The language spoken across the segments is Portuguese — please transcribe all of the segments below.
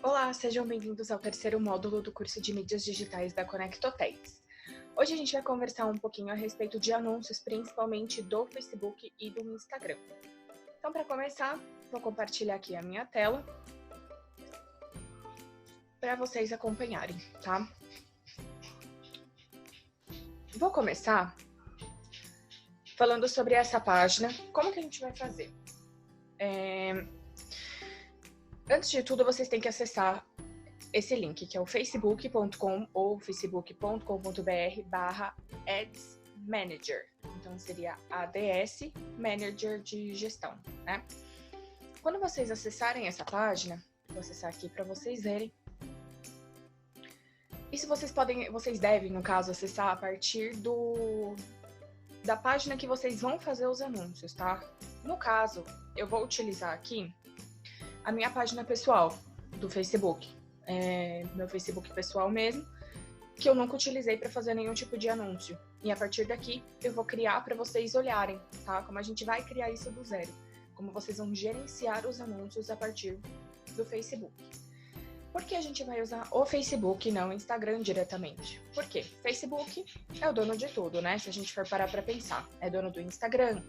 Olá, sejam bem-vindos ao terceiro módulo do curso de mídias digitais da Conecta Hotels. Hoje a gente vai conversar um pouquinho a respeito de anúncios, principalmente do Facebook e do Instagram. Então, para começar, vou compartilhar aqui a minha tela para vocês acompanharem, tá? Vou começar falando sobre essa página. Como que a gente vai fazer? Antes de tudo, vocês têm que acessar esse link, que é o facebook.com ou facebook.com.br/ads manager. Então, seria ADS Manager de gestão, né? Quando vocês acessarem essa página, vou acessar aqui para vocês verem. Isso vocês devem, no caso, acessar a partir da página que vocês vão fazer os anúncios, tá? No caso, eu vou utilizar aqui a minha página pessoal do Facebook, meu Facebook pessoal mesmo, que eu nunca utilizei para fazer nenhum tipo de anúncio. E a partir daqui, eu vou criar para vocês olharem, tá? Como a gente vai criar isso do zero. Como vocês vão gerenciar os anúncios a partir do Facebook. Por que a gente vai usar o Facebook e não o Instagram diretamente? Por quê? Facebook é o dono de tudo, né? Se a gente for parar para pensar. É dono do Instagram,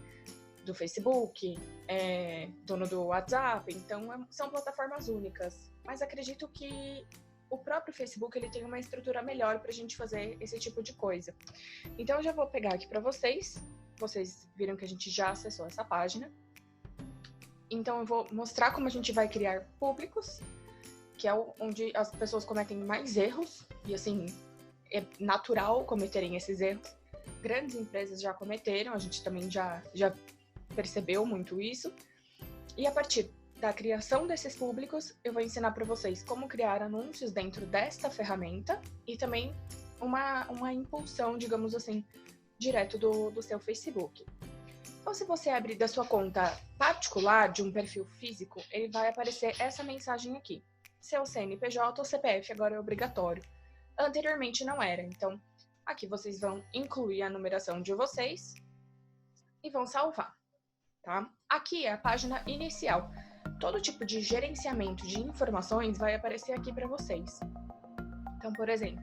do Facebook, dono do WhatsApp, então são plataformas únicas. Mas acredito que o próprio Facebook ele tem uma estrutura melhor para a gente fazer esse tipo de coisa. Então eu já vou pegar aqui para vocês. Vocês viram que a gente já acessou essa página. Então eu vou mostrar como a gente vai criar públicos, que é onde as pessoas cometem mais erros, e assim, é natural cometerem esses erros. Grandes empresas já cometeram, a gente também já percebeu muito isso. E a partir da criação desses públicos, eu vou ensinar para vocês como criar anúncios dentro desta ferramenta e também uma impulsão, digamos assim, direto do seu Facebook. Então, se você abrir da sua conta particular, de um perfil físico, ele vai aparecer essa mensagem aqui. Seu CNPJ ou CPF agora é obrigatório. Anteriormente não era, então aqui vocês vão incluir a numeração de vocês e vão salvar, tá? Aqui é a página inicial. Todo tipo de gerenciamento de informações vai aparecer aqui para vocês. Então, por exemplo,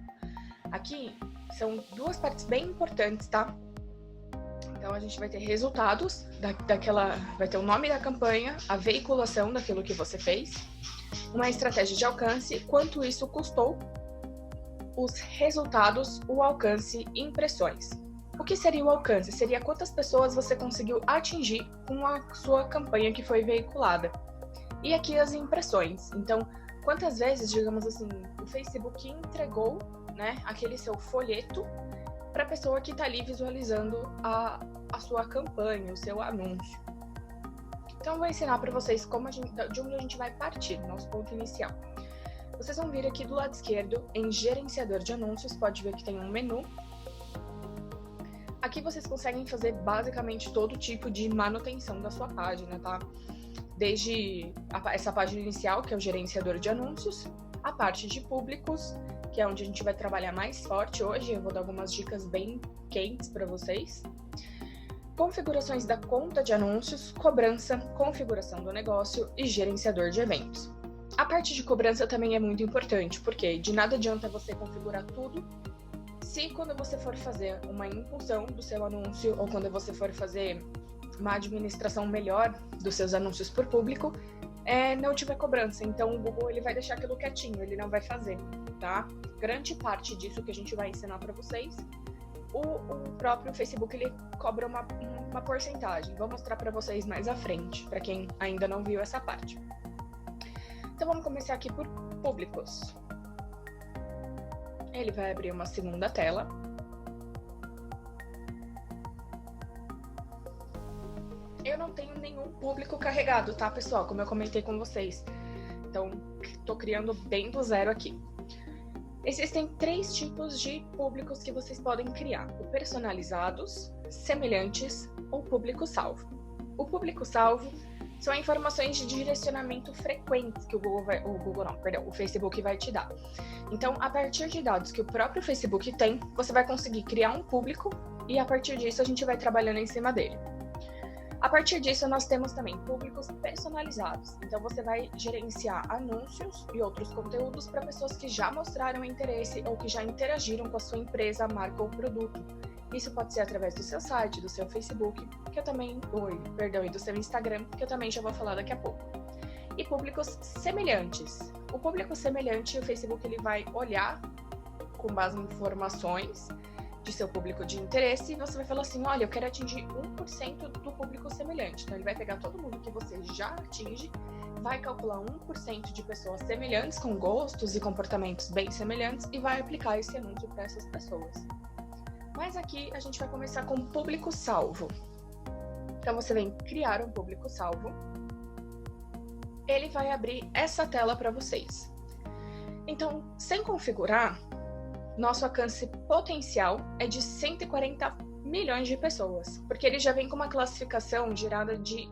aqui são duas partes bem importantes, tá? Então, a gente vai ter resultados vai ter o nome da campanha, a veiculação daquilo que você fez, uma estratégia de alcance, quanto isso custou, os resultados, o alcance e impressões. O que seria o alcance? Seria quantas pessoas você conseguiu atingir com a sua campanha que foi veiculada. E aqui as impressões. Então, quantas vezes, digamos assim, o Facebook entregou, né, aquele seu folheto para a pessoa que está ali visualizando a sua campanha, o seu anúncio. Então, eu vou ensinar para vocês de onde a gente vai partir, nosso ponto inicial. Vocês vão vir aqui do lado esquerdo, em gerenciador de anúncios, pode ver que tem um menu. Aqui vocês conseguem fazer basicamente todo tipo de manutenção da sua página, tá? Desde essa página inicial, que é o gerenciador de anúncios, a parte de públicos, que é onde a gente vai trabalhar mais forte hoje. Eu vou dar algumas dicas bem quentes para vocês. Configurações da conta de anúncios, cobrança, configuração do negócio e gerenciador de eventos. A parte de cobrança também é muito importante, porque de nada adianta você configurar tudo se quando você for fazer uma impulsão do seu anúncio ou quando você for fazer uma administração melhor dos seus anúncios por público, não tiver cobrança. Então o Google ele vai deixar aquilo quietinho, ele não vai fazer, tá? Grande parte disso que a gente vai ensinar para vocês, o próprio Facebook ele cobra uma porcentagem. Vou mostrar para vocês mais à frente, para quem ainda não viu essa parte. Então vamos começar aqui por públicos. Ele vai abrir uma segunda tela. Eu não tenho nenhum público carregado, tá, pessoal? Como eu comentei com vocês. Então, tô criando bem do zero aqui. Existem 3 tipos de públicos que vocês podem criar: o personalizados, semelhantes ou público-salvo. O público-salvo são informações de direcionamento frequentes que o Facebook vai te dar. Então, a partir de dados que o próprio Facebook tem, você vai conseguir criar um público e a partir disso a gente vai trabalhando em cima dele. A partir disso, nós temos também públicos personalizados. Então, você vai gerenciar anúncios e outros conteúdos para pessoas que já mostraram interesse ou que já interagiram com a sua empresa, marca ou produto. Isso pode ser através do seu site, do seu Facebook, que eu também, e do seu Instagram, que eu também já vou falar daqui a pouco. E públicos semelhantes. O público semelhante, o Facebook ele vai olhar com base em informações de seu público de interesse, e você vai falar assim, olha, eu quero atingir 1% do público semelhante. Então, ele vai pegar todo mundo que você já atinge, vai calcular 1% de pessoas semelhantes, com gostos e comportamentos bem semelhantes, e vai aplicar esse anúncio para essas pessoas. Mas aqui, a gente vai começar com público salvo. Então, você vem criar um público salvo. Ele vai abrir essa tela para vocês. Então, sem configurar, nosso alcance potencial é de 140 milhões de pessoas, porque ele já vem com uma classificação gerada de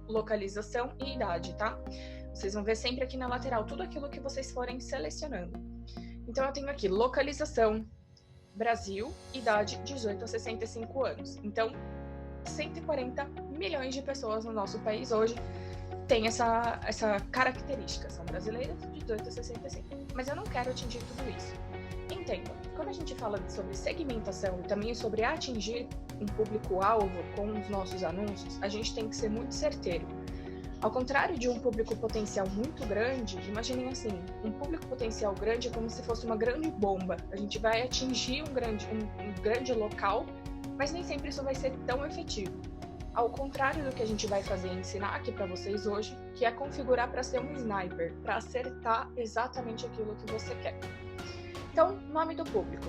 localização e idade, tá? Vocês vão ver sempre aqui na lateral tudo aquilo que vocês forem selecionando. Então, eu tenho aqui localização, Brasil, idade 18 a 65 anos. Então, 140 milhões de pessoas no nosso país hoje têm essa característica, são brasileiras de 18 a 65. Mas eu não quero atingir tudo isso. Entenda, quando a gente fala sobre segmentação e também sobre atingir um público-alvo com os nossos anúncios, a gente tem que ser muito certeiro. Ao contrário de um público potencial muito grande, imaginem assim, um público potencial grande é como se fosse uma grande bomba. A gente vai atingir um grande local, mas nem sempre isso vai ser tão efetivo. Ao contrário do que a gente vai fazer e ensinar aqui para vocês hoje, que é configurar para ser um sniper, para acertar exatamente aquilo que você quer. Então, nome do público.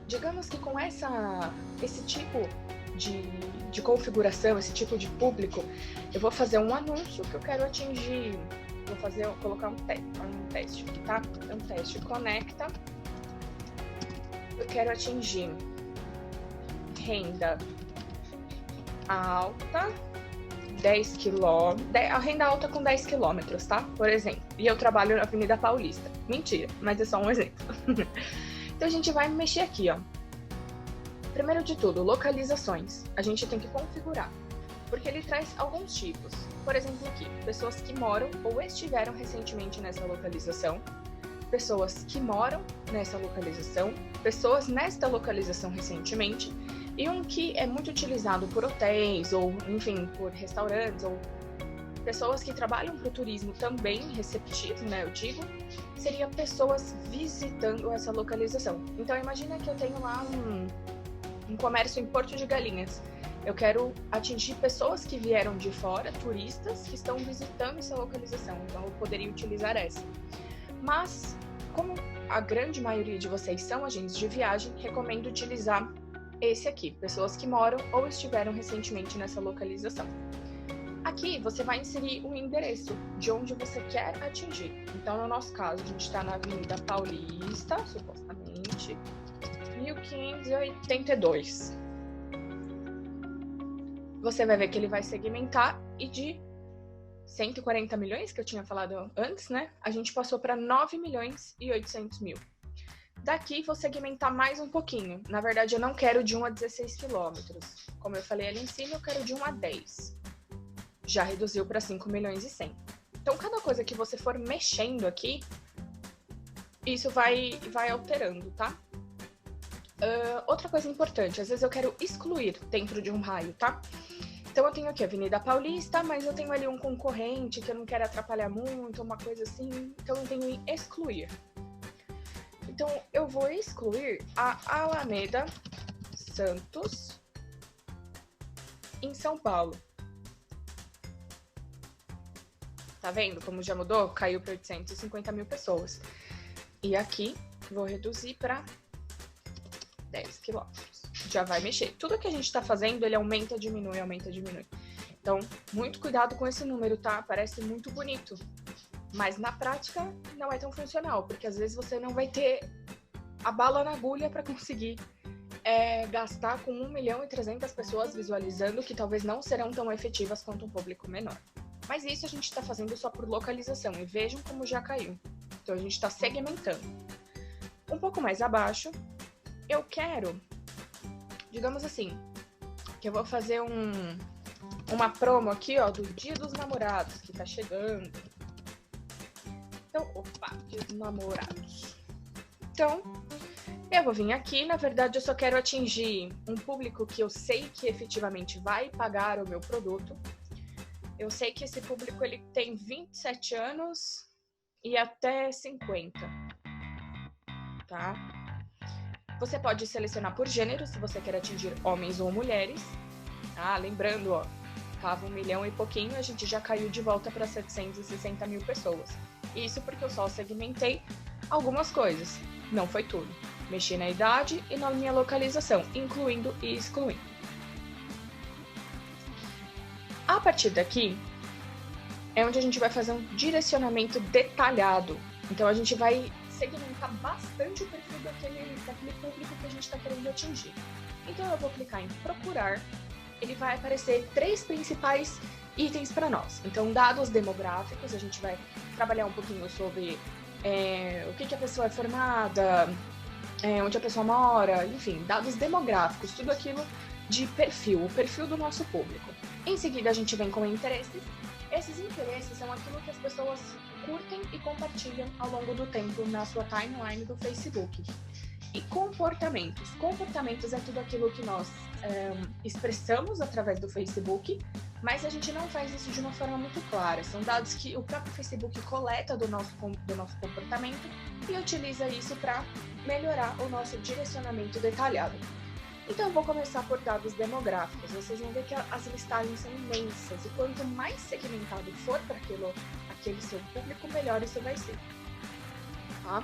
Digamos que com esse tipo de configuração, esse tipo de público, eu vou fazer um anúncio que eu quero atingir. Vou colocar um teste aqui, tá? Um teste conecta. Eu quero atingir renda alta, 10 quilômetros, a renda alta com 10 quilômetros, tá? Por exemplo. E eu trabalho na Avenida Paulista. Mentira, mas é só um exemplo. Então a gente vai mexer aqui, ó. Primeiro de tudo, localizações. A gente tem que configurar, porque ele traz alguns tipos. Por exemplo aqui, pessoas que moram ou estiveram recentemente nessa localização, pessoas que moram nessa localização, pessoas nesta localização recentemente, e um que é muito utilizado por hotéis, ou enfim, por restaurantes, ou pessoas que trabalham para o turismo também receptivo, né, eu digo, seria pessoas visitando essa localização. Então imagina que eu tenho lá um comércio em Porto de Galinhas. Eu quero atingir pessoas que vieram de fora, turistas, que estão visitando essa localização. Então eu poderia utilizar essa. Mas, como a grande maioria de vocês são agentes de viagem, recomendo utilizar esse aqui, pessoas que moram ou estiveram recentemente nessa localização. Aqui você vai inserir um endereço de onde você quer atingir. Então, no nosso caso, a gente está na Avenida Paulista, supostamente, 1582. Você vai ver que ele vai segmentar e de 140 milhões, que eu tinha falado antes, né? A gente passou para 9 milhões e 800 mil. Daqui vou segmentar mais um pouquinho. Na verdade, eu não quero de 1 a 16 quilômetros. Como eu falei ali em cima, eu quero de 1 a 10. Já reduziu para 5 milhões e 100. Então, cada coisa que você for mexendo aqui, isso vai alterando, tá? Outra coisa importante, às vezes eu quero excluir dentro de um raio, tá? Então, eu tenho aqui a Avenida Paulista, mas eu tenho ali um concorrente que eu não quero atrapalhar muito, uma coisa assim. Então, eu tenho em excluir. Então, eu vou excluir a Alameda Santos, em São Paulo. Tá vendo como já mudou? Caiu para 850 mil pessoas. E aqui, vou reduzir para 10 quilômetros. Já vai mexer. Tudo que a gente tá fazendo, ele aumenta, diminui, aumenta, diminui. Então, muito cuidado com esse número, tá? Parece muito bonito. Mas na prática não é tão funcional, porque às vezes você não vai ter a bala na agulha para conseguir gastar com 1.300.000 pessoas visualizando, que talvez não serão tão efetivas quanto um público menor. Mas isso a gente está fazendo só por localização, e vejam como já caiu. Então a gente está segmentando. Um pouco mais abaixo, eu quero, digamos assim, que eu vou fazer um uma promo aqui, ó, do Dia dos Namorados, que tá chegando. Então, Dia dos Namorados. Então, eu vou vir aqui, na verdade eu só quero atingir um público que eu sei que efetivamente vai pagar o meu produto. Eu sei que esse público ele tem 27 anos e até 50, tá? Você pode selecionar por gênero, se você quer atingir homens ou mulheres. Ah, lembrando, ó, tava 1 milhão e pouquinho, a gente já caiu de volta para 760 mil pessoas. Isso porque eu só segmentei algumas coisas, não foi tudo. Mexi na idade e na minha localização, incluindo e excluindo. A partir daqui, é onde a gente vai fazer um direcionamento detalhado. Então, a gente vai segmentar bastante o perfil daquele público que a gente está querendo atingir. Então, eu vou clicar em procurar. Ele vai aparecer 3 principais itens para nós. Então, dados demográficos, a gente vai trabalhar um pouquinho sobre o que a pessoa é formada, onde a pessoa mora, enfim, dados demográficos, tudo aquilo de perfil, o perfil do nosso público. Em seguida, a gente vem com interesses. Esses interesses são aquilo que as pessoas curtem e compartilham ao longo do tempo na sua timeline do Facebook. E comportamentos. Comportamentos é tudo aquilo que nós expressamos através do Facebook, mas a gente não faz isso de uma forma muito clara. São dados que o próprio Facebook coleta do nosso comportamento e utiliza isso para melhorar o nosso direcionamento detalhado. Então, eu vou começar por dados demográficos. Vocês vão ver que as listagens são imensas. E quanto mais segmentado for para aquele seu público, melhor isso vai ser. Tá?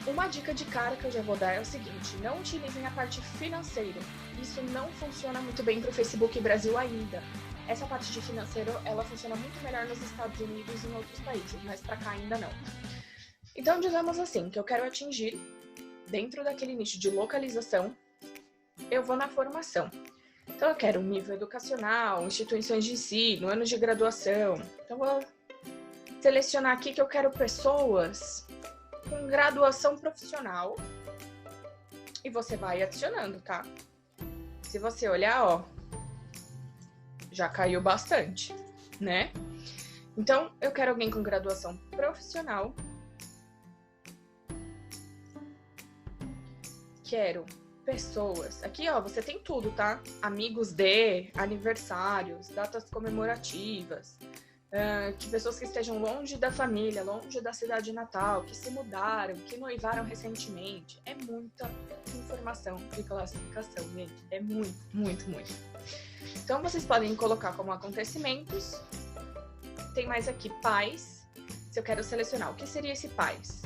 Uma dica de cara que eu já vou dar é o seguinte: não utilizem a parte financeira. Isso não funciona muito bem para o Facebook Brasil ainda. Essa parte de financeiro, ela funciona muito melhor nos Estados Unidos e em outros países, mas para cá ainda não. Então, digamos assim, que eu quero atingir, dentro daquele nicho de localização, eu vou na formação. Então, eu quero um nível educacional, instituições de ensino, anos de graduação. Então, eu vou selecionar aqui que eu quero pessoas com graduação profissional. E você vai adicionando, tá? Se você olhar, ó, já caiu bastante, né? Então, eu quero alguém com graduação profissional. Quero pessoas. Aqui, ó, você tem tudo, tá? Amigos de, aniversários, datas comemorativas, que pessoas que estejam longe da família, longe da cidade natal, que se mudaram, que noivaram recentemente. É muita informação de classificação, gente. É muito, muito, muito. Então, vocês podem colocar como acontecimentos. Tem mais aqui, pais. Se eu quero selecionar, o que seria esse pais?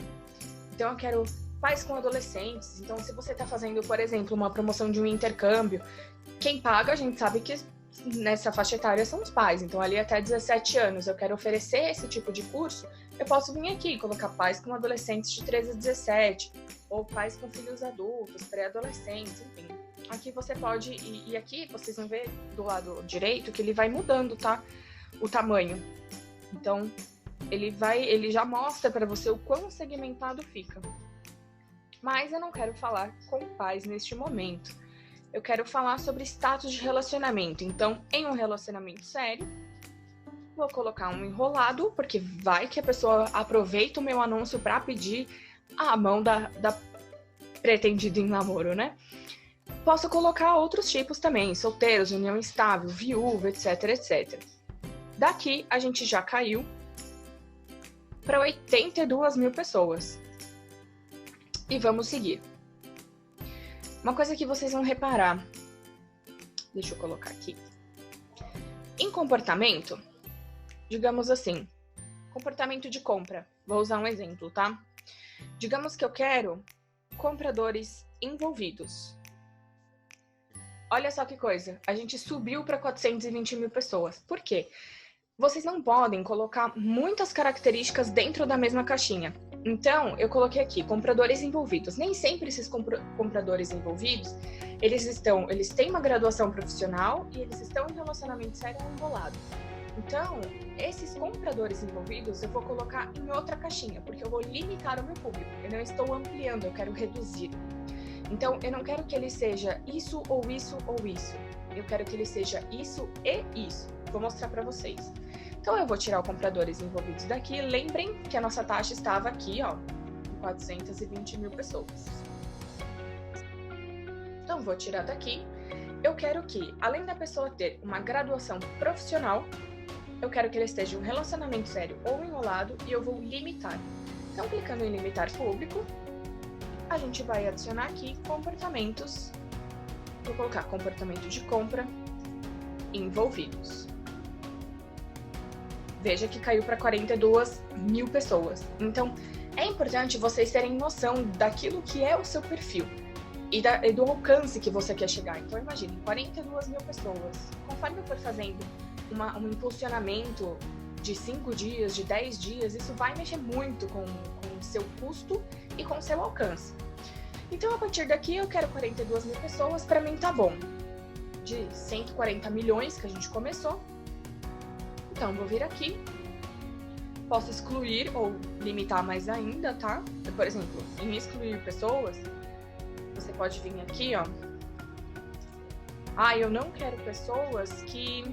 Então, eu quero pais com adolescentes. Então, se você está fazendo, por exemplo, uma promoção de um intercâmbio, quem paga, a gente sabe que nessa faixa etária são os pais. Então, ali até 17 anos, eu quero oferecer esse tipo de curso, eu posso vir aqui e colocar pais com adolescentes de 13 a 17, ou pais com filhos adultos, pré-adolescentes, enfim. Aqui você pode, e aqui vocês vão ver do lado direito que ele vai mudando, tá? O tamanho. Então, ele já mostra para você o quão segmentado fica. Mas eu não quero falar com pais neste momento. Eu quero falar sobre status de relacionamento. Então, em um relacionamento sério, vou colocar um enrolado, porque vai que a pessoa aproveita o meu anúncio para pedir a mão da pretendida em namoro, né? Posso colocar outros tipos também, solteiros, união estável, viúva, etc, etc. Daqui, a gente já caiu para 82 mil pessoas. E vamos seguir. Uma coisa que vocês vão reparar, deixa eu colocar aqui. Em comportamento, digamos assim, comportamento de compra. Vou usar um exemplo, tá? Digamos que eu quero compradores envolvidos. Olha só que coisa, a gente subiu para 420 mil pessoas. Por quê? Vocês não podem colocar muitas características dentro da mesma caixinha. Então, eu coloquei aqui, compradores envolvidos. Nem sempre esses compradores envolvidos, eles têm uma graduação profissional e eles estão em relacionamento sério ou enrolado. Então, esses compradores envolvidos, eu vou colocar em outra caixinha, porque eu vou limitar o meu público. Eu não estou ampliando, eu quero reduzir. Então, eu não quero que ele seja isso ou isso ou isso. eu quero que ele seja isso e isso. Vou mostrar para vocês. Então, eu vou tirar os compradores envolvidos daqui. Lembrem que a nossa taxa estava aqui, ó, 420 mil pessoas. Então, vou tirar daqui. Eu quero que, além da pessoa ter uma graduação profissional, eu quero que ele esteja em um relacionamento sério ou enrolado e eu vou limitar. Então, clicando em limitar público, a gente vai adicionar aqui comportamentos. Vou colocar comportamento de compra envolvidos. Veja que caiu para 42 mil pessoas. Então, é importante vocês terem noção daquilo que é o seu perfil e do alcance que você quer chegar. Então, imagine, 42 mil pessoas. Conforme eu for fazendo um impulsionamento de 5 dias, de 10 dias, isso vai mexer muito com o seu custo e com o seu alcance. Então, a partir daqui, eu quero 42 mil pessoas. Para mim, tá bom. De 140 milhões que a gente começou. Então, vou vir aqui. Posso excluir ou limitar mais ainda, tá? Por exemplo, em excluir pessoas, você pode vir aqui, ó. Eu não quero pessoas que...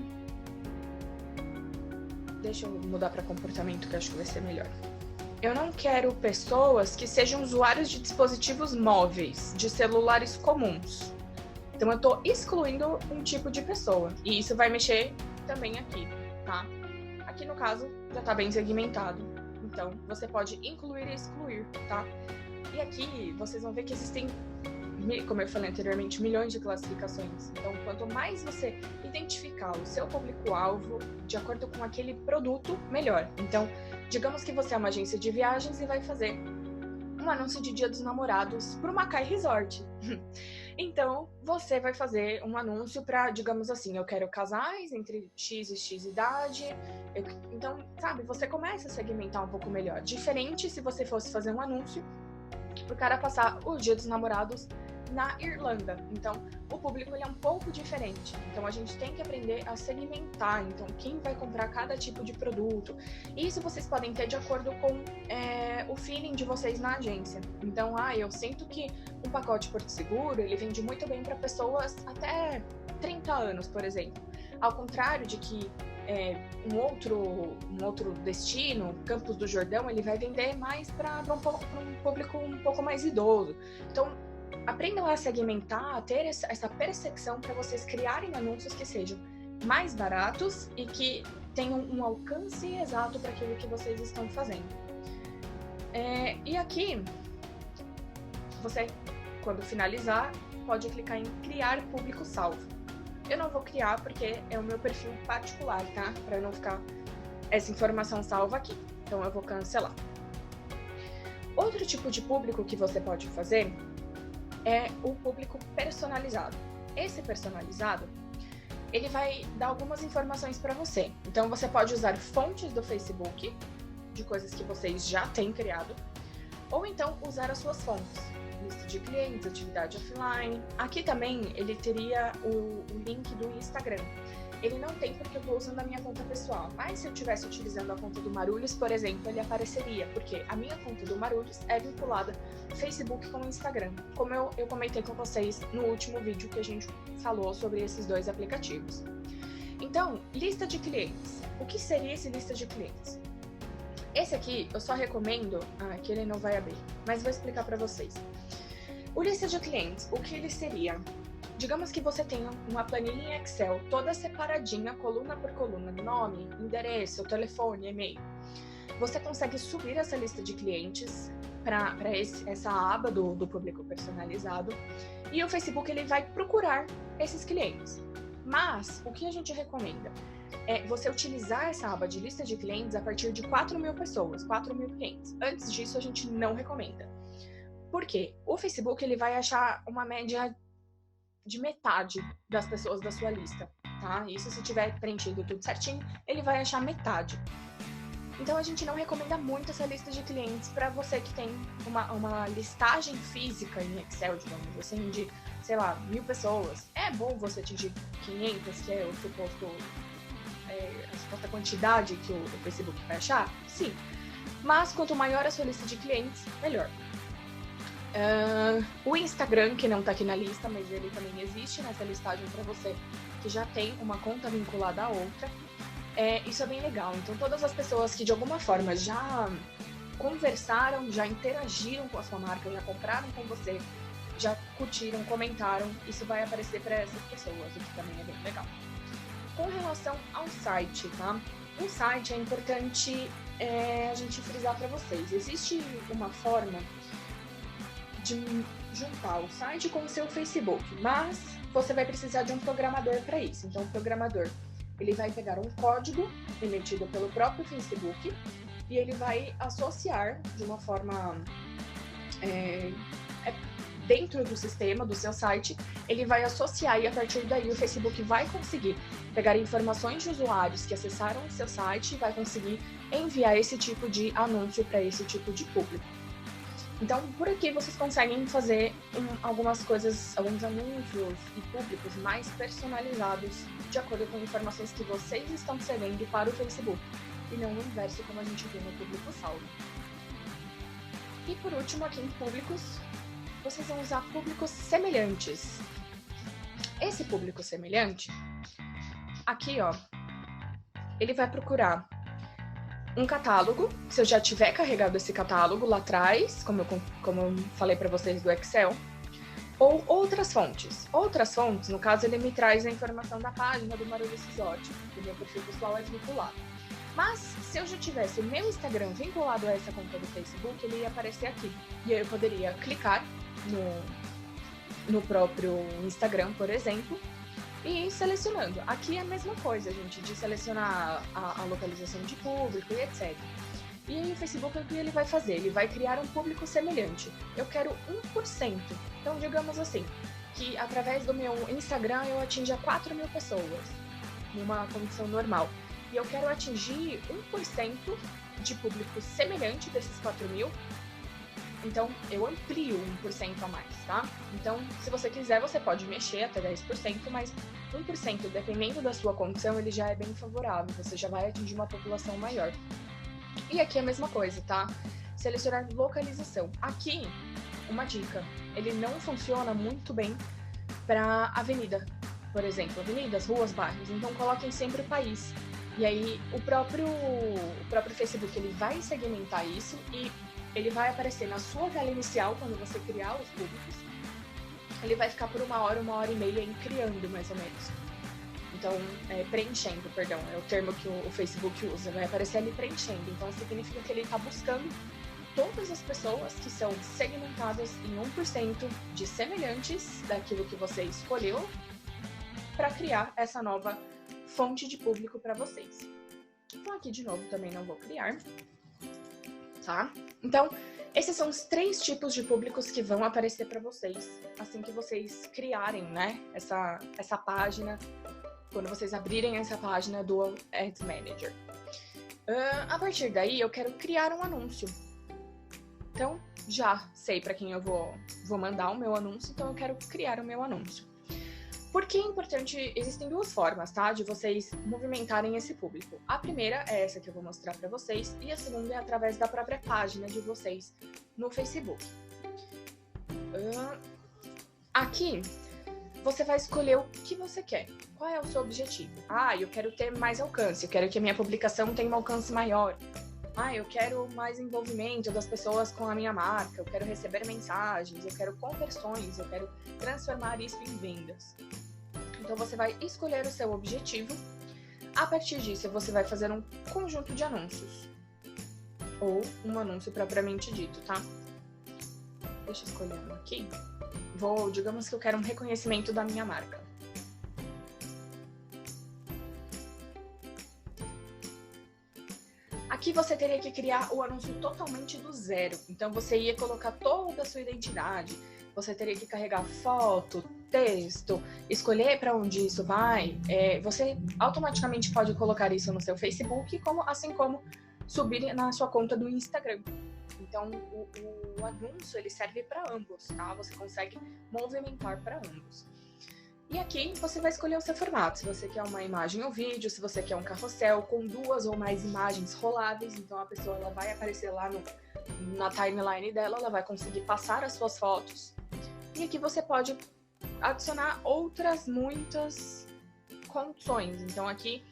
Deixa eu mudar para comportamento, que eu acho que vai ser melhor. Eu não quero pessoas que sejam usuários de dispositivos móveis, de celulares comuns. Então, eu tô excluindo um tipo de pessoa. E isso vai mexer também aqui, tá? Aqui, no caso, já tá bem segmentado. Então, você pode incluir e excluir, tá? E aqui, vocês vão ver que existem, como eu falei anteriormente, milhões de classificações. Então, quanto mais você identificar o seu público-alvo de acordo com aquele produto, melhor. Então, digamos que você é uma agência de viagens e vai fazer um anúncio de Dia dos Namorados para o Macai Resort. Então, você vai fazer um anúncio para, digamos assim, eu quero casais entre X e X idade. Então, sabe, você começa a segmentar um pouco melhor. Diferente se você fosse fazer um anúncio pro cara passar o Dia dos Namorados na Irlanda. Então, o público ele é um pouco diferente. Então, a gente tem que aprender a segmentar. Então, quem vai comprar cada tipo de produto. Isso vocês podem ter de acordo com o feeling de vocês na agência. Então, eu sinto que um pacote Porto Seguro, ele vende muito bem para pessoas até 30 anos, por exemplo. Ao contrário de que um outro destino, Campos do Jordão, ele vai vender mais para um público um pouco mais idoso. Então, aprendam a segmentar, a ter essa percepção para vocês criarem anúncios que sejam mais baratos e que tenham um alcance exato para aquilo que vocês estão fazendo. E aqui, você, quando finalizar, pode clicar em criar público salvo. Eu não vou criar porque é o meu perfil particular, tá? Para não ficar essa informação salva aqui. Então, eu vou cancelar. Outro tipo de público que você pode fazer é o público personalizado. Esse personalizado, ele vai dar algumas informações para você. Então, você pode usar fontes do Facebook, de coisas que vocês já têm criado, ou então usar as suas fontes. Lista de clientes, atividade offline. Aqui também ele teria o link do Instagram. Ele não tem porque eu estou usando a minha conta pessoal. Mas se eu estivesse utilizando a conta do Marulhos, por exemplo, ele apareceria. Porque a minha conta do Marulhos é vinculada Facebook com o Instagram. Como eu comentei com vocês no último vídeo que a gente falou sobre esses dois aplicativos. Então, lista de clientes. O que seria esse lista de clientes? Esse aqui eu só recomendo... que ele não vai abrir, mas vou explicar para vocês. O lista de clientes, o que ele seria? Digamos que você tenha uma planilha em Excel toda separadinha, coluna por coluna, nome, endereço, telefone, e-mail. Você consegue subir essa lista de clientes para essa aba do público personalizado e o Facebook ele vai procurar esses clientes. Mas o que a gente recomenda é você utilizar essa aba de lista de clientes a partir de 4 mil pessoas, 4 mil clientes. Antes disso, a gente não recomenda. Por quê? O Facebook ele vai achar uma média de metade das pessoas da sua lista, tá? Isso se tiver preenchido tudo certinho, ele vai achar metade. Então, a gente não recomenda muito essa lista de clientes para você que tem uma listagem física em Excel, digamos assim, de, sei lá, 1.000 pessoas. É bom você atingir 500, que é o suposto... a suposta quantidade que o Facebook vai achar? Sim. Mas quanto maior a sua lista de clientes, melhor. O Instagram, que não tá aqui na lista, mas ele também existe nessa listagem para você que já tem uma conta vinculada à outra. Isso é bem legal. Então, todas as pessoas que de alguma forma já conversaram, já interagiram com a sua marca, já compraram com você, já curtiram, comentaram, isso vai aparecer para essas pessoas, o que também é bem legal. Com relação ao site, tá? O site é importante a gente frisar para vocês. Existe uma forma de juntar o site com o seu Facebook, mas você vai precisar de um programador para isso. Então, o programador, ele vai pegar um código emitido pelo próprio Facebook e ele vai associar de uma forma dentro do sistema do seu site, ele vai associar e a partir daí o Facebook vai conseguir pegar informações de usuários que acessaram o seu site e vai conseguir enviar esse tipo de anúncio para esse tipo de público. Então, por aqui vocês conseguem fazer algumas coisas, alguns anúncios e públicos mais personalizados de acordo com informações que vocês estão cedendo para o Facebook e não o inverso como a gente vê no público saldo. E por último, aqui em públicos, vocês vão usar públicos semelhantes. Esse público semelhante, aqui ó, ele vai procurar um catálogo, se eu já tiver carregado esse catálogo lá atrás, como eu falei para vocês do Excel, ou outras fontes. Outras fontes, no caso, ele me traz a informação da página do Marulho Exótico, que o meu perfil pessoal é vinculado. Mas, se eu já tivesse o meu Instagram vinculado a essa conta do Facebook, ele ia aparecer aqui. E aí eu poderia clicar no próprio Instagram, por exemplo, e ir selecionando. Aqui é a mesma coisa, gente, de selecionar a localização de público e etc. E aí o Facebook, o que ele vai fazer? Ele vai criar um público semelhante. Eu quero 1%. Então, digamos assim, que através do meu Instagram eu atinja 4.000 pessoas, numa condição normal. E eu quero atingir 1% de público semelhante desses 4.000. Então, eu amplio 1% a mais, tá? Então, se você quiser, você pode mexer até 10%, mas 1%, dependendo da sua condição, ele já é bem favorável. Você já vai atingir uma população maior. E aqui é a mesma coisa, tá? Selecionar localização. Aqui, uma dica. Ele não funciona muito bem para avenida, por exemplo. Avenidas, ruas, bairros. Então, coloquem sempre o país. E aí, o próprio Facebook, ele vai segmentar isso e ele vai aparecer na sua tela inicial, quando você criar os públicos. Ele vai ficar por 1 hora, 1 hora e meia criando, mais ou menos. Então, preenchendo, perdão, é o termo que o Facebook usa. Vai aparecer ali preenchendo. Então, significa que ele está buscando todas as pessoas que são segmentadas em 1% de semelhantes daquilo que você escolheu para criar essa nova fonte de público para vocês. Então, aqui de novo também não vou criar. Tá? Então, esses são os 3 tipos de públicos que vão aparecer para vocês assim que vocês criarem, né, essa página, quando vocês abrirem essa página do Ads Manager. A partir daí, eu quero criar um anúncio. Então, já sei para quem eu vou mandar o meu anúncio, então eu quero criar o meu anúncio. Por que é importante? Existem 2 formas, tá? De vocês movimentarem esse público. A primeira é essa que eu vou mostrar para vocês e a segunda é através da própria página de vocês no Facebook. Aqui, você vai escolher o que você quer. Qual é o seu objetivo? Eu quero ter mais alcance, eu quero que a minha publicação tenha um alcance maior. Eu quero mais envolvimento das pessoas com a minha marca, eu quero receber mensagens, eu quero conversões, eu quero transformar isso em vendas. Então, você vai escolher o seu objetivo. A partir disso, você vai fazer um conjunto de anúncios. Ou um anúncio propriamente dito, tá? Deixa eu escolher um aqui. Digamos que eu quero um reconhecimento da minha marca. Aqui você teria que criar o anúncio totalmente do zero. Então, você ia colocar toda a sua identidade. Você teria que carregar foto, texto, escolher para onde isso vai. Você automaticamente pode colocar isso no seu Facebook, assim como subir na sua conta do Instagram. Então, o anúncio ele serve para ambos, tá? Você consegue movimentar para ambos. E aqui você vai escolher o seu formato, se você quer uma imagem ou vídeo, se você quer um carrossel com 2 ou mais imagens roláveis, então a pessoa ela vai aparecer lá na timeline dela, ela vai conseguir passar as suas fotos. E aqui você pode adicionar outras muitas condições. Então aqui,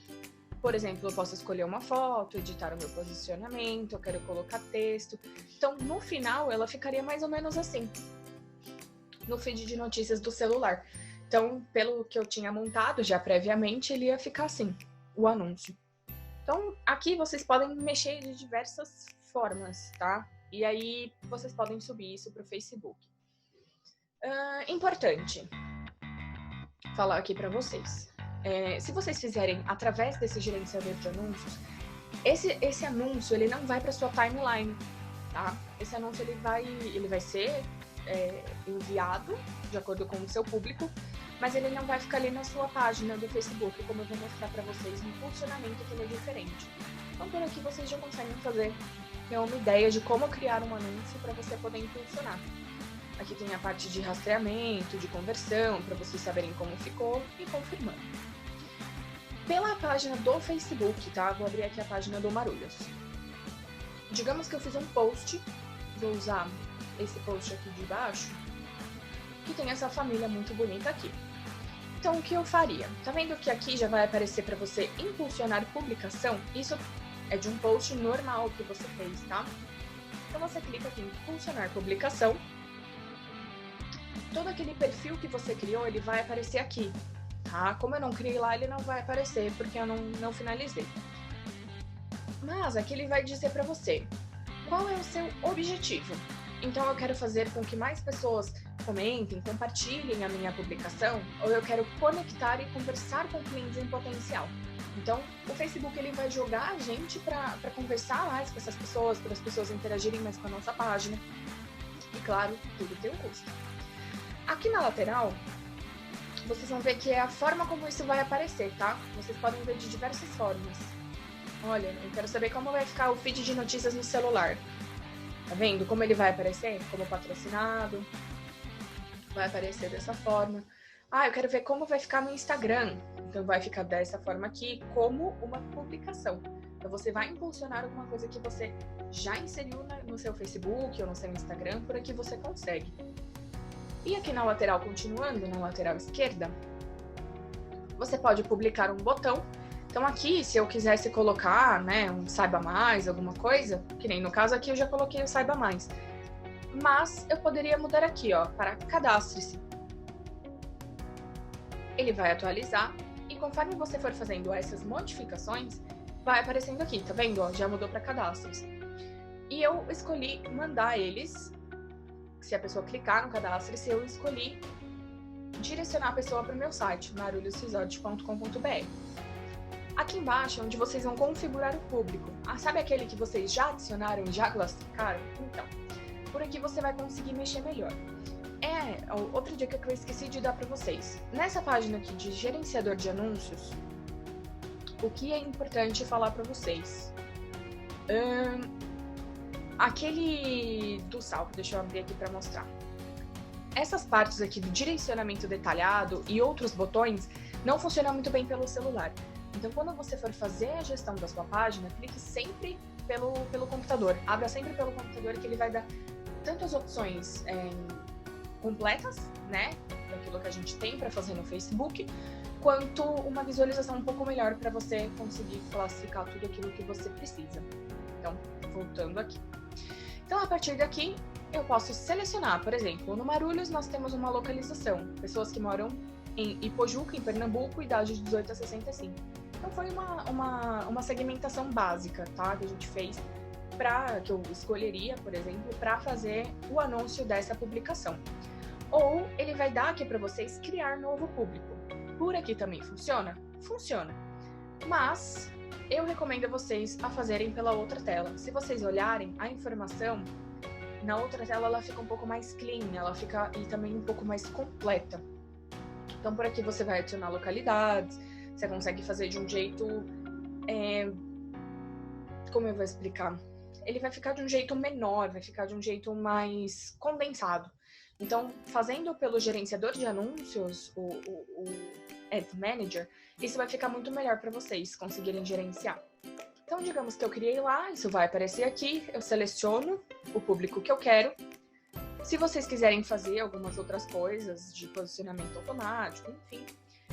por exemplo, eu posso escolher uma foto, editar o meu posicionamento, eu quero colocar texto. Então, no final, ela ficaria mais ou menos assim, no feed de notícias do celular. Então, pelo que eu tinha montado já previamente, ele ia ficar assim, o anúncio. Então, aqui vocês podem mexer de diversas formas, tá? E aí, vocês podem subir isso para o Facebook. Importante falar aqui para vocês. Se vocês fizerem através desse gerenciador de anúncios, esse anúncio ele não vai para sua timeline, tá? Esse anúncio ele vai ser enviado de acordo com o seu público, mas ele não vai ficar ali na sua página do Facebook, como eu vou mostrar para vocês no funcionamento que ele é diferente. Então por aqui vocês já conseguem ter uma ideia de como criar um anúncio para você poder impulsionar. Aqui tem a parte de rastreamento, de conversão, para vocês saberem como ficou e confirmando. Pela página do Facebook, tá? Vou abrir aqui a página do Marulhos. Digamos que eu fiz um post, vou usar esse post aqui de baixo, que tem essa família muito bonita aqui. Então, o que eu faria? Tá vendo que aqui já vai aparecer para você impulsionar publicação? Isso é de um post normal que você fez, tá? Então, você clica aqui em impulsionar publicação. Todo aquele perfil que você criou, ele vai aparecer aqui, tá? Como eu não criei lá, ele não vai aparecer, porque eu não finalizei. Mas aqui ele vai dizer para você qual é o seu objetivo. Então, eu quero fazer com que mais pessoas comentem, compartilhem a minha publicação, ou eu quero conectar e conversar com clientes em potencial. Então, o Facebook ele vai jogar a gente para conversar mais com essas pessoas, para as pessoas interagirem mais com a nossa página. E claro, tudo tem um custo. Aqui na lateral, vocês vão ver que é a forma como isso vai aparecer, tá? Vocês podem ver de diversas formas. Olha, eu quero saber como vai ficar o feed de notícias no celular. Tá vendo como ele vai aparecer? Como patrocinado. Vai aparecer dessa forma. Eu quero ver como vai ficar no Instagram. Então vai ficar dessa forma aqui, como uma publicação. Então você vai impulsionar alguma coisa que você já inseriu no seu Facebook ou no seu Instagram, por aqui você consegue. E aqui na lateral, continuando, na lateral esquerda, você pode publicar um botão. Então aqui, se eu quisesse colocar, né, um saiba mais, alguma coisa, que nem no caso aqui eu já coloquei o saiba mais. Mas eu poderia mudar aqui, ó, para cadastre-se. Ele vai atualizar e conforme você for fazendo essas modificações, vai aparecendo aqui, tá vendo? Ó, já mudou para cadastre-se. E eu escolhi mandar eles. Se a pessoa clicar no cadastro-se, eu escolhi direcionar a pessoa para o meu site, marulhosresort.com.br. Aqui embaixo é onde vocês vão configurar o público. Sabe aquele que vocês já adicionaram e já classificaram? Então, por aqui você vai conseguir mexer melhor. Outra dica que eu esqueci de dar para vocês. Nessa página aqui de gerenciador de anúncios, o que é importante falar para vocês? Aquele do salvo, deixa eu abrir aqui para mostrar. Essas partes aqui do direcionamento detalhado e outros botões não funcionam muito bem pelo celular. Então, quando você for fazer a gestão da sua página, clique sempre pelo computador. Abra sempre pelo computador, que ele vai dar tantas opções completas, né, daquilo que a gente tem para fazer no Facebook, quanto uma visualização um pouco melhor para você conseguir classificar tudo aquilo que você precisa. Então, voltando aqui. Então, a partir daqui, eu posso selecionar, por exemplo, no Marulhos nós temos uma localização, pessoas que moram em Ipojuca, em Pernambuco, idade de 18 a 65. Então, foi uma segmentação básica, tá, que a gente fez, que eu escolheria, por exemplo, para fazer o anúncio dessa publicação. Ou ele vai dar aqui para vocês criar novo público. Por aqui também funciona? Funciona. Mas eu recomendo a vocês a fazerem pela outra tela. Se vocês olharem, a informação na outra tela ela fica um pouco mais clean, ela fica e também um pouco mais completa. Então por aqui você vai adicionar localidades, você consegue fazer de um jeito... como eu vou explicar? Ele vai ficar de um jeito menor, vai ficar de um jeito mais condensado. Então, fazendo pelo gerenciador de anúncios, o Ads Manager, isso vai ficar muito melhor para vocês conseguirem gerenciar. Então, digamos que eu criei lá, isso vai aparecer aqui, eu seleciono o público que eu quero. Se vocês quiserem fazer algumas outras coisas de posicionamento automático, enfim.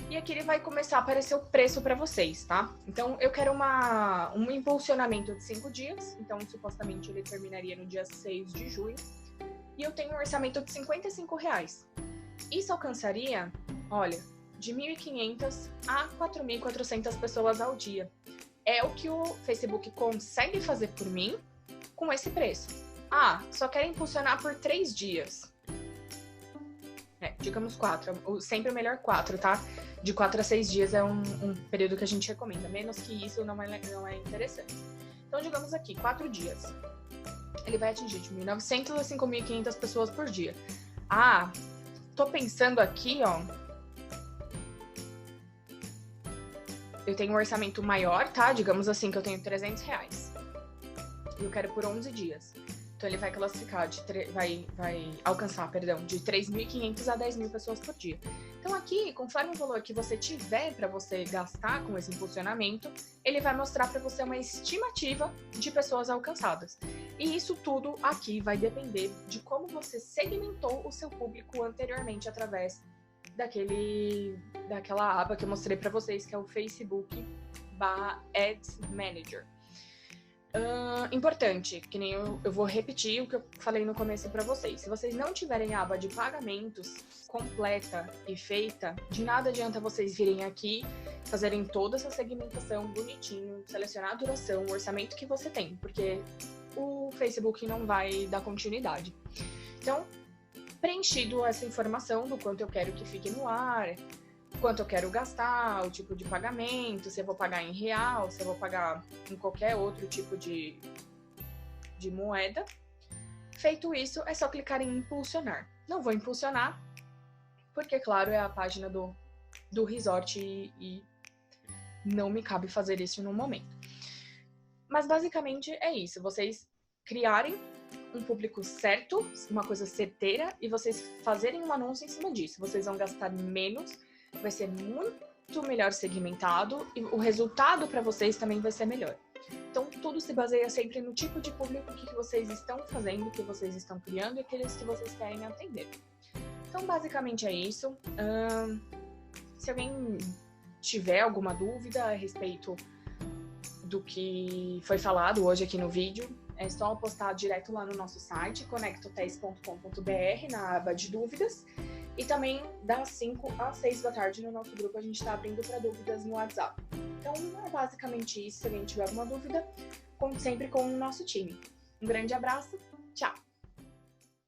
E aqui ele vai começar a aparecer o preço para vocês, tá? Então, eu quero um impulsionamento de 5 dias. Então, supostamente, ele terminaria no dia 6 de junho. E eu tenho um orçamento de R$55. Isso alcançaria, olha, de 1.500 a 4.400 pessoas ao dia. É o que o Facebook consegue fazer por mim com esse preço. Ah, só quero impulsionar por 3 dias. Digamos 4. Sempre o melhor 4, tá? De 4 a 6 dias é um período que a gente recomenda. Menos que isso não é interessante. Então, digamos aqui, 4 dias. Ele vai atingir de 1.900 a 5.500 pessoas por dia. Ah, tô pensando aqui, ó. Eu tenho um orçamento maior, tá? Digamos assim que eu tenho R$300. E eu quero por 11 dias. Então, ele vai classificar, vai alcançar, de 3.500 a 10.000 pessoas por dia. Então, aqui, conforme o valor que você tiver para você gastar com esse impulsionamento, ele vai mostrar para você uma estimativa de pessoas alcançadas. E isso tudo aqui vai depender de como você segmentou o seu público anteriormente através daquela aba que eu mostrei para vocês, que é o Facebook Ads Manager. Importante, que nem eu vou repetir o que eu falei no começo para vocês. Se vocês não tiverem a aba de pagamentos completa e feita, de nada adianta vocês virem aqui, fazerem toda essa segmentação bonitinho, selecionar a duração, o orçamento que você tem, porque o Facebook não vai dar continuidade. Então, preenchido essa informação do quanto eu quero que fique no ar, quanto eu quero gastar, o tipo de pagamento, se eu vou pagar em real, se eu vou pagar em qualquer outro tipo de moeda. Feito isso, é só clicar em impulsionar. Não vou impulsionar, porque, claro, é a página do resort e não me cabe fazer isso no momento. Mas, basicamente, é isso. Vocês criarem um público certo, uma coisa certeira, e vocês fazerem um anúncio em cima disso. Vocês vão gastar menos, vai ser muito melhor segmentado e o resultado para vocês também vai ser melhor. Então, tudo se baseia sempre no tipo de público que vocês estão fazendo, que vocês estão criando e aqueles que vocês querem atender. Então, basicamente é isso. Se alguém tiver alguma dúvida a respeito do que foi falado hoje aqui no vídeo, é só postar direto lá no nosso site, conectohotéis.com.br, na aba de dúvidas. E também das 5 às 6 da tarde no nosso grupo a gente está abrindo para dúvidas no WhatsApp. Então é basicamente isso. Se alguém tiver alguma dúvida, conte sempre com o nosso time. Um grande abraço, tchau!